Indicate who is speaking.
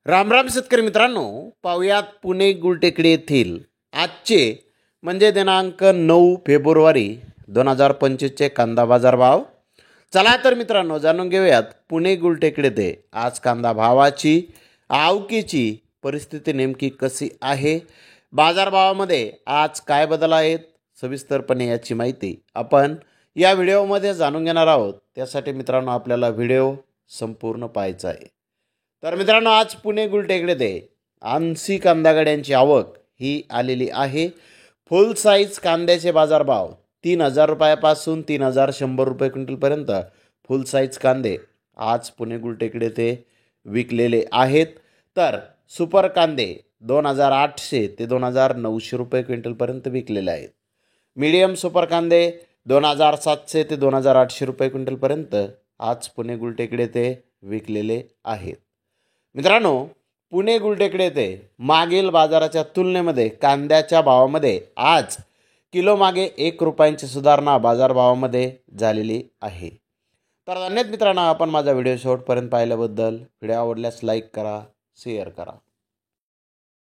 Speaker 1: रामराम शेतकरी मित्रांनो, पाहुयात पुणे गुलटेकडी येथील आजचे म्हणजे दिनांक 9 फेब्रुवारी 2025चे कांदा बाजार भाव. चला तर मित्रांनो, जाणून घेऊयात पुणे गुलटेकडी येथे आज कांदा भावाची आवकीची परिस्थिती नेमकी कशी आहे, बाजारभावामध्ये आज काय बदल आहेत, सविस्तरपणे याची माहिती आपण या व्हिडिओमध्ये जाणून घेणार आहोत. त्यासाठी मित्रांनो आपल्याला व्हिडिओ संपूर्ण पाहायचा आहे. तर मित्रांनो, आज पुणे गुलटेकडी येथे 80 कांदा गाड्यांची आवक ही आलेली आहे. फुल साईज कांद्याचे बाजारभाव 3000 रुपयापासून 3100 रुपये क्विंटलपर्यंत फुल साईज कांदे आज पुणे गुलटेकडी येथे विकलेले आहेत. तर सुपर कांदे 2800 ते 2900 रुपये क्विंटलपर्यंत विकलेले आहेत. मीडियम सुपर कांदे 2700 ते 2800 रुपये क्विंटलपर्यंत आज पुणे गुलटेकडी येथे विकलेले आहेत. मित्रांनो, पुणे गुलटेकडी येथे मागील बाजाराच्या तुलनेमध्ये कांद्याच्या भावामध्ये आज किलो मागे 1 रुपयांची सुधारणा बाजारभावामध्ये झालेली आहे. तर धन्यवाद मित्रांनो, आपण माझा व्हिडिओ शेवटपर्यंत पाहिल्याबद्दल. व्हिडिओ आवडल्यास लाईक करा, शेअर करा.